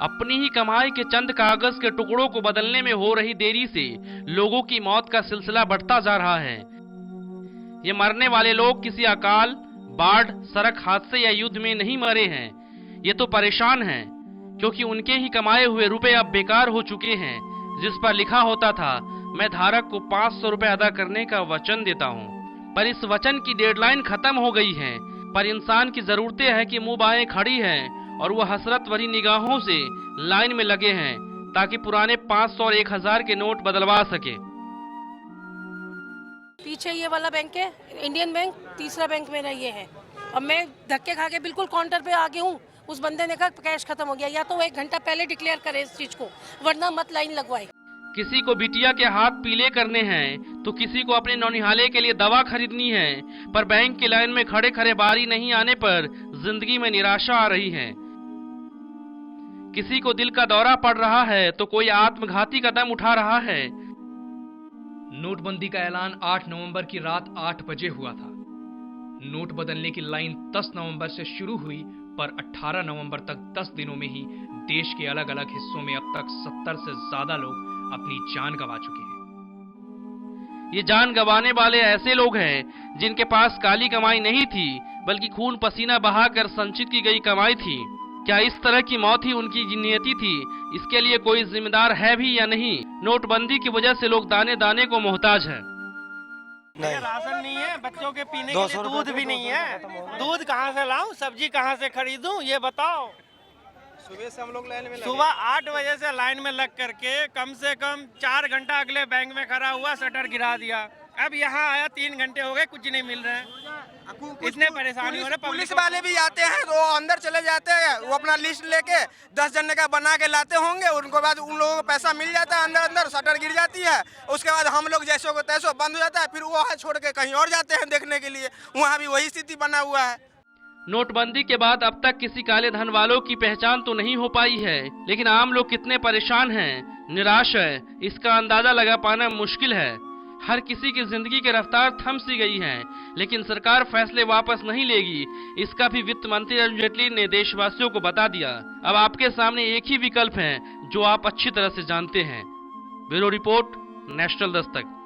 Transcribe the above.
अपनी ही कमाई के चंद कागज के टुकड़ों को बदलने में हो रही देरी से लोगों की मौत का सिलसिला बढ़ता जा रहा है। ये मरने वाले लोग किसी अकाल, बाढ़, सड़क हादसे या युद्ध में नहीं मरे हैं। ये तो परेशान हैं क्योंकि उनके ही कमाए हुए रुपए अब बेकार हो चुके हैं, जिस पर लिखा होता था मैं धारक को 500 रुपए अदा करने का वचन देता हूँ। पर इस वचन की डेडलाइन खत्म हो गई है। पर इंसान की जरूरतें हैं कि मुंह बाएं खड़ी हैं और वो हसरत भरी निगाहों से लाइन में लगे हैं ताकि पुराने 500 और 1000 के नोट बदलवा सके। पीछे ये वाला बैंक है, इंडियन बैंक, तीसरा बैंक मेरा ये है। अब मैं धक्के खा के बिल्कुल काउंटर पे आगे हूँ। उस बंदे ने कहा कैश खत्म हो गया, या तो वो 1 घंटा पहले डिक्लेयर करे इस चीज को, वरना मत लाइन लगवाए। किसी को बिटिया के हाथ पीले करने हैं तो किसी को अपने नौनिहाले के लिए दवा खरीदनी है। पर बैंक की लाइन में खड़े खड़े बारी नहीं आने पर जिंदगी में निराशा आ रही है। किसी को दिल का दौरा पड़ रहा है तो कोई आत्मघाती कदम उठा रहा है। नोटबंदी का ऐलान 8 नवंबर की रात 8 बजे हुआ था। नोट बदलने की लाइन 10 नवंबर से शुरू हुई, पर 18 नवंबर तक 10 दिनों में ही देश के अलग अलग हिस्सों में अब तक 70 से ज्यादा लोग अपनी जान गंवा चुके हैं। ये जान गंवाने वाले ऐसे लोग हैं जिनके पास काली कमाई नहीं थी, बल्कि खून पसीना बहाकर संचित की गई कमाई थी। क्या इस तरह की मौत ही उनकी नियति थी? इसके लिए कोई जिम्मेदार है भी या नहीं? नोटबंदी की वजह से लोग दाने दाने को मोहताज हैं। नहीं, राशन नहीं है, बच्चों के पीने के लिए दूध भी नहीं है। दूध कहाँ से लाऊं, सब्जी कहाँ से खरीदूं, ये बताओ। सुबह से हम लोग लाइन में लगे। सुबह 8 बजे से लाइन में लग करके कम से कम 4 घंटा अगले बैंक में खड़ा हुआ, शटर गिरा दिया। अब यहाँ आया 3 घंटे हो गए, कुछ नहीं मिल रहे हैं। इतने परेशानी हो रहे। पुलिस वाले भी आते हैं तो अंदर चले जाते हैं, वो अपना लिस्ट लेके 10 जन का बना के लाते होंगे। उनको बाद उन लोगों को पैसा मिल जाता है, अंदर शटर गिर जाती है। उसके बाद हम लोग जैसो को तैसो बंद हो जाता है, फिर वो छोड़ के कहीं और जाते हैं देखने के लिए। वहाँ भी वही स्थिति बना हुआ है। नोटबंदी के बाद अब तक किसी काले धन वालों की पहचान तो नहीं हो पाई है, लेकिन आम लोग कितने परेशान हैं, निराश है, इसका अंदाजा लगा पाना मुश्किल है। हर किसी की जिंदगी की रफ्तार थम सी गई है, लेकिन सरकार फैसले वापस नहीं लेगी। इसका भी वित्त मंत्री अरुण जेटली ने देशवासियों को बता दिया। अब आपके सामने एक ही विकल्प है जो आप अच्छी तरह से जानते हैं। Bureau report, national Dastak.